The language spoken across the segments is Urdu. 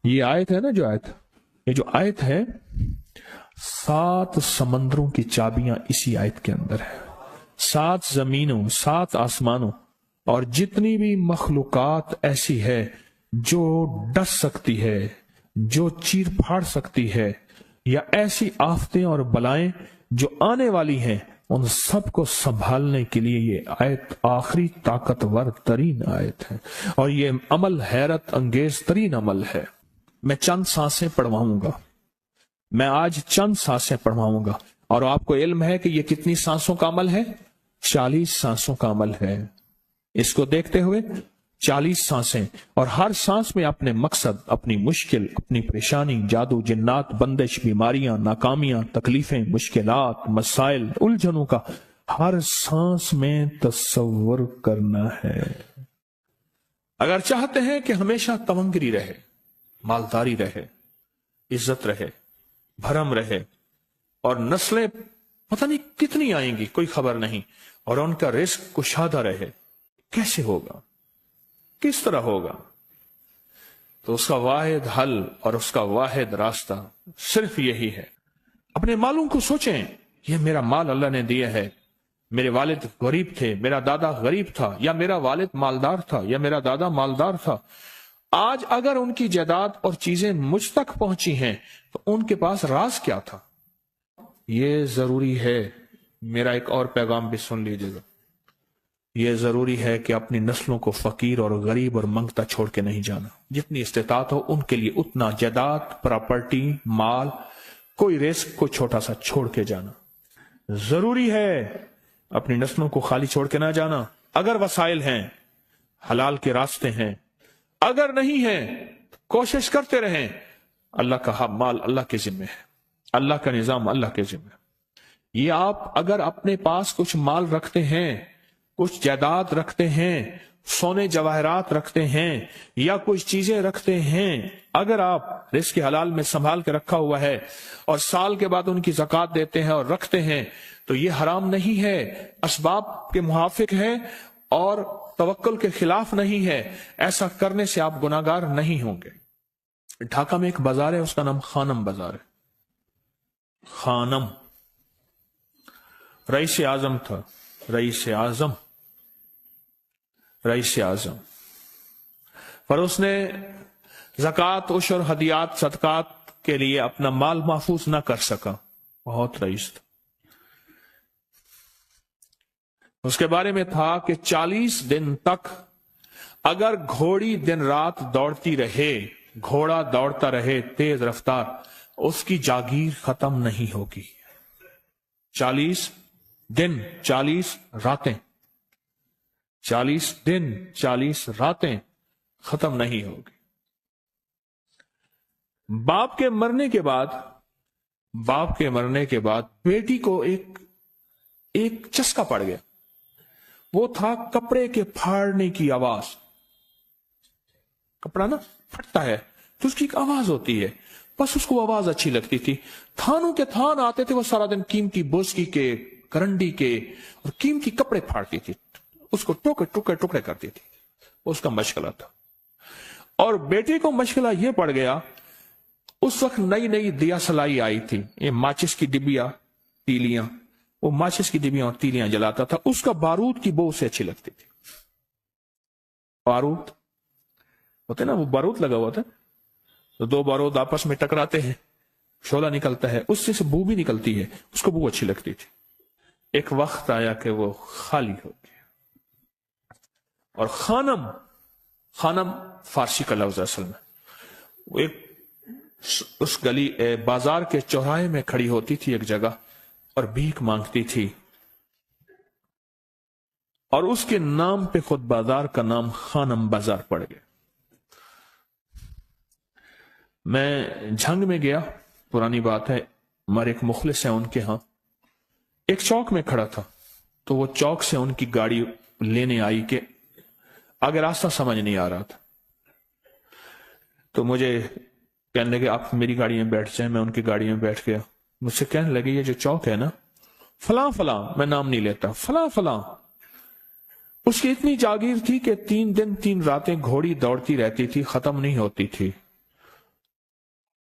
یہ آیت ہے نا، جو آیت، یہ جو آیت ہے 7 سمندروں کی چابیاں اسی آیت کے اندر ہے. 7 زمینوں، 7 آسمانوں اور جتنی بھی مخلوقات ایسی ہے جو ڈس سکتی ہے، جو چیر پھاڑ سکتی ہے، یا ایسی آفتیں اور بلائیں جو آنے والی ہیں، ان سب کو سنبھالنے کے لیے یہ آیت آخری طاقتور ترین آیت ہے. اور یہ عمل حیرت انگیز ترین عمل ہے. میں چند سانسیں پڑھواؤں گا، میں آج چند سانسیں پڑھواؤں گا، اور آپ کو علم ہے کہ یہ کتنی سانسوں کا عمل ہے؟ 40 سانسوں کا عمل ہے. اس کو دیکھتے ہوئے 40 سانسیں، اور ہر سانس میں اپنے مقصد، اپنی مشکل، اپنی پریشانی، جادو، جنات، بندش، بیماریاں، ناکامیاں، تکلیفیں، مشکلات، مسائل، الجھنوں کا ہر سانس میں تصور کرنا ہے. اگر چاہتے ہیں کہ ہمیشہ تمنگری رہے، مالداری رہے، عزت رہے، بھرم رہے، اور نسلیں پتہ نہیں کتنی آئیں گی کوئی خبر نہیں، اور ان کا رزق کشادہ رہے، کیسے ہوگا؟ کس طرح ہوگا؟ تو اس کا واحد حل اور اس کا واحد راستہ صرف یہی ہے. اپنے مالوں کو سوچیں، یہ میرا مال اللہ نے دیا ہے. میرے والد غریب تھے، میرا دادا غریب تھا، یا میرا والد مالدار تھا، یا میرا دادا مالدار تھا. آج اگر ان کی جائیداد اور چیزیں مجھ تک پہنچی ہیں تو ان کے پاس راز کیا تھا؟ یہ ضروری ہے. میرا ایک اور پیغام بھی سن لیجیے گا. یہ ضروری ہے کہ اپنی نسلوں کو فقیر اور غریب اور منگتا چھوڑ کے نہیں جانا. جتنی استطاعت ہو ان کے لیے اتنا جائیداد، پراپرٹی، مال، کوئی رزق کو چھوٹا سا چھوڑ کے جانا ضروری ہے. اپنی نسلوں کو خالی چھوڑ کے نہ جانا. اگر وسائل ہیں، حلال کے راستے ہیں، اگر نہیں ہیں کوشش کرتے رہیں. اللہ کا مال اللہ کے ذمہ ہے، اللہ کا نظام اللہ کے ذمہ ہے. یہ آپ اگر اپنے پاس کچھ مال رکھتے ہیں، کچھ جائیداد رکھتے ہیں، سونے جواہرات رکھتے ہیں، یا کچھ چیزیں رکھتے ہیں، اگر آپ رزق حلال میں سنبھال کے رکھا ہوا ہے اور سال کے بعد ان کی زکوٰۃ دیتے ہیں اور رکھتے ہیں، تو یہ حرام نہیں ہے، اسباب کے موافق ہے اور توکل کے خلاف نہیں ہے. ایسا کرنے سے آپ گناہگار نہیں ہوں گے. ڈھاکہ میں ایک بازار ہے، اس کا نام خانم بازار ہے. خانم رئیس اعظم تھا، رئیس اعظم، رئیس اعظم. پر اس نے زکوٰۃ، عشر، ہدیات، صدقات کے لیے اپنا مال محفوظ نہ کر سکا. بہت رئیس تھا. اس کے بارے میں تھا کہ 40 دن تک اگر گھوڑی دن رات دوڑتی رہے، گھوڑا دوڑتا رہے تیز رفتار، اس کی جاگیر ختم نہیں ہوگی. 40 دن 40 راتیں، 40 دن 40 راتیں ختم نہیں ہوگی. باپ کے مرنے کے بعد بیٹی کو ایک چسکا پڑ گیا. وہ تھا کپڑے کے پھاڑنے کی آواز. کپڑا نا پھٹتا ہے تو اس کی ایک آواز ہوتی ہے، بس اس کو آواز اچھی لگتی تھی. تھانوں کے تھان آتے تھے، وہ سارا دن قیمتی بوسکی کے، کرنڈی کے اور قیمتی کپڑے پھاڑتی تھی، اس کو ٹکڑے کرتی تھی. اس کا مشغلہ تھا. اور بیٹے کو مشغلہ یہ پڑ گیا، اس وقت نئی دیا سلائی آئی تھی، یہ ماچس کی ڈبیاں، تیلیاں، وہ ماچس کی ڈبیاں اور تیلیاں جلاتا تھا. اس کا بارود کی بو اسے اچھی لگتی تھی. بارود ہوتے نا، وہ بارود لگا ہوا تھا تو 2 بارود آپس میں ٹکراتے ہیں، شعلہ نکلتا ہے، اس سے بو بھی نکلتی ہے، اس کو بو اچھی لگتی تھی. ایک وقت آیا کہ وہ خالی ہو گیا. اور خانم فارسی کا لفظ اصل میں، وہ ایک اس گلی بازار کے چوراہے میں کھڑی ہوتی تھی ایک جگہ اور بھیک مانگتی تھی، اور اس کے نام پہ خود بازار کا نام خانم بازار پڑ گیا. میں جھنگ میں گیا، پرانی بات ہے، ہمارے ایک مخلص ہیں ان کے ہاں، ایک چوک میں کھڑا تھا. تو وہ چوک سے ان کی گاڑی لینے آئی کہ آگے راستہ سمجھ نہیں آ رہا تھا. تو مجھے کہنے لگے آپ میری گاڑی میں بیٹھ جائیں. میں ان کی گاڑی میں بیٹھ گیا. مجھ سے کہنے لگے یہ جو چوک ہے نا، فلاں فلاں، میں نام نہیں لیتا، فلاں فلاں، اس کی اتنی جاگیر تھی کہ 3 دن 3 راتیں گھوڑی دوڑتی رہتی تھی، ختم نہیں ہوتی تھی.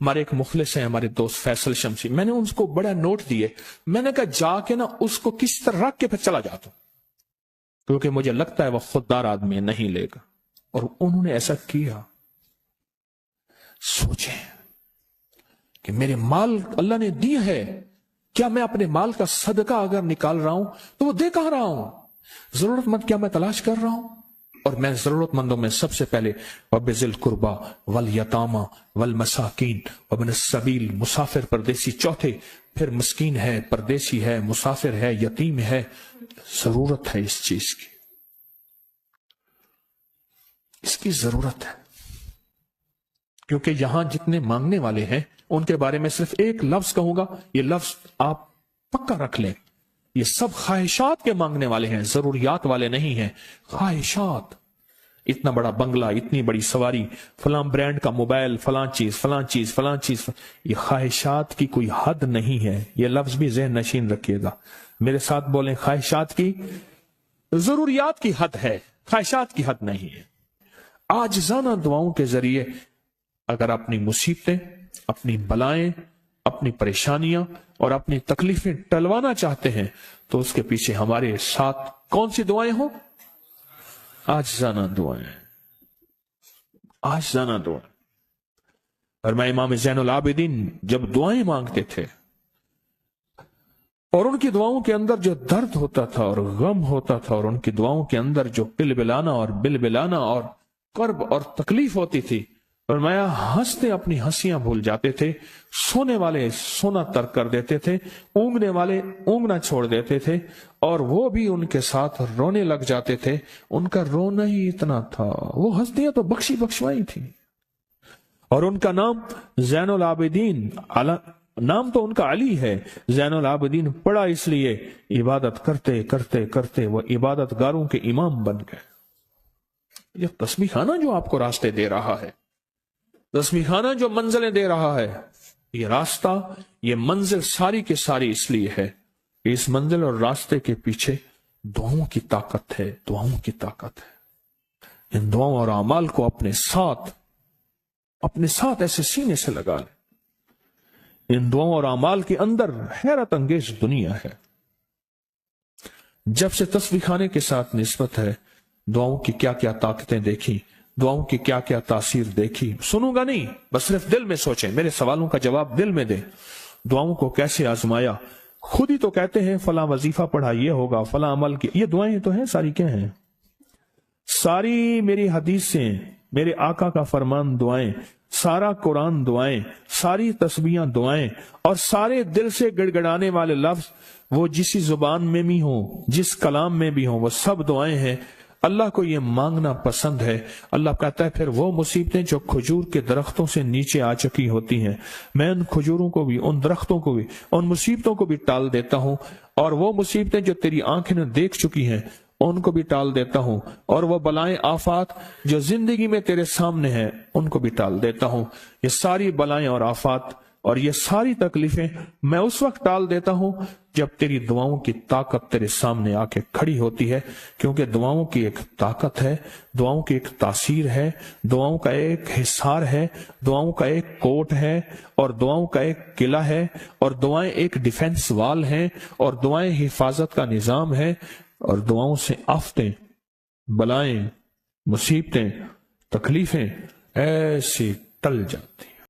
ہمارے ایک مخلص ہیں ہمارے دوست فیصل شمسی، میں نے ان کو بڑا نوٹ دیے، میں نے کہا جا کے نا اس کو کس طرح رکھ کے پھر چلا جاتا ہوں، کیونکہ مجھے لگتا ہے وہ خوددار آدمی نہیں لے گا، اور انہوں نے ایسا کیا۔ سوچیں کہ میرے مال اللہ نے دی ہے، کیا میں اپنے مال کا صدقہ اگر نکال رہا ہوں تو وہ دے کہاں رہا ہوں؟ ضرورت مند کیا میں تلاش کر رہا ہوں؟ اور میں ضرورت مندوں میں سب سے پہلے وَبِذِي الْقُرْبَى وَالْيَتَامَى وَالْمَسَاكِينِ وَابْنِ السَّبِيلِ، مسافر پردیسی چوتھے، پھر مسکین ہے، پردیسی ہے، مسافر ہے، یتیم ہے۔ ضرورت ہے اس چیز کی، اس کی ضرورت ہے، کیونکہ یہاں جتنے مانگنے والے ہیں ان کے بارے میں صرف ایک لفظ کہوں گا، یہ لفظ آپ پکا رکھ لیں، یہ سب خواہشات کے مانگنے والے ہیں، ضروریات والے نہیں ہیں، خواہشات۔ اتنا بڑا بنگلہ، اتنی بڑی سواری، فلاں برانڈ کا موبائل، فلاں چیز فلاں چیز فلاں چیز، یہ خواہشات کی کوئی حد نہیں ہے، یہ لفظ بھی ذہن نشین رکھیے گا، میرے ساتھ بولیں، خواہشات کی، ضروریات کی حد ہے، خواہشات کی حد نہیں ہے۔ عاجزانہ دعاؤں کے ذریعے اگر اپنی مصیبتیں، اپنی بلائیں، اپنی پریشانیاں اور اپنی تکلیفیں ٹلوانا چاہتے ہیں تو اس کے پیچھے ہمارے ساتھ کون سی دعائیں ہوں؟ عاجزانہ دعائیں، عاجزانہ دعائیں۔ اور میں امام زین العابدین جب دعائیں مانگتے تھے اور ان کی دعاؤں کے اندر جو درد ہوتا تھا اور غم ہوتا تھا، اور ان کی دعاؤں کے اندر جو بلبلانا اور بلبلانا اور کرب اور تکلیف ہوتی تھی، فرمایا ہنستے اپنی ہنسیاں بھول جاتے تھے، سونے والے سونا ترک کر دیتے تھے، اونگنے والے اونگنا چھوڑ دیتے تھے، اور وہ بھی ان کے ساتھ رونے لگ جاتے تھے۔ ان کا رونا ہی اتنا تھا، وہ ہنسیاں تو بخشی بخشوائی تھی، اور ان کا نام زین العابدین، نام تو ان کا علی ہے، زین العابدین پڑا اس لیے عبادت کرتے کرتے کرتے وہ عبادت گاروں کے امام بن گئے۔ یہ تسبیح خانہ جو آپ کو راستے دے رہا ہے، تسبیح خانہ جو منزلیں دے رہا ہے، یہ راستہ، یہ منزل ساری کے ساری اس لیے ہے کہ اس منزل اور راستے کے پیچھے دعاؤں کی طاقت ہے، دعاؤں کی طاقت ہے۔ ان دعاؤں اور اعمال کو اپنے ساتھ ایسے سینے سے لگا لیں۔ ان دعاؤں اور اعمال کے اندر حیرت انگیز دنیا ہے۔ جب سے تسبیح خانے کے ساتھ نسبت ہے، دعاؤں کی کیا کیا طاقتیں دیکھی، دعاؤں کی کیا کیا تاثیر دیکھی، سنوں گا نہیں، بس صرف دل میں سوچیں، میرے سوالوں کا جواب دل میں دیں۔ دعاؤں کو کیسے آزمایا، خود ہی تو کہتے ہیں فلاں وظیفہ پڑھا یہ ہوگا، فلاں عمل کی، یہ دعائیں تو ہیں، ساری کیا ہیں؟ ساری میری حدیثیں، میرے آقا کا فرمان دعائیں، سارا قرآن دعائیں، ساری تسبیحاں دعائیں، اور سارے دل سے گڑ گڑانے والے لفظ وہ جس زبان میں بھی ہوں، جس کلام میں بھی ہوں، وہ سب دعائیں ہیں۔ اللہ کو یہ مانگنا پسند ہے۔ اللہ کہتا ہے پھر وہ مصیبتیں جو کھجور کے درختوں سے نیچے آ چکی ہوتی ہیں، میں ان کھجوروں کو بھی، ان درختوں کو بھی، ان مصیبتوں کو بھی ٹال دیتا ہوں، اور وہ مصیبتیں جو تیری آنکھیں نے دیکھ چکی ہیں ان کو بھی ٹال دیتا ہوں، اور وہ بلائیں آفات جو زندگی میں تیرے سامنے ہیں ان کو بھی ٹال دیتا ہوں۔ یہ ساری بلائیں اور آفات اور یہ ساری تکلیفیں میں اس وقت ٹال دیتا ہوں جب تیری دعاؤں کی طاقت تیرے سامنے آ کے کھڑی ہوتی ہے، کیونکہ دعاؤں کی ایک طاقت ہے، دعاؤں کی ایک تاثیر ہے، دعاؤں کا ایک حصار ہے، دعاؤں کا ایک کوٹ ہے، اور دعاؤں کا ایک قلعہ ہے، اور دعائیں ایک ڈیفنس وال ہیں، اور دعائیں حفاظت کا نظام ہے، اور دعاؤں سے آفتیں، بلائیں، مصیبتیں، تکلیفیں ایسی ٹل جاتی۔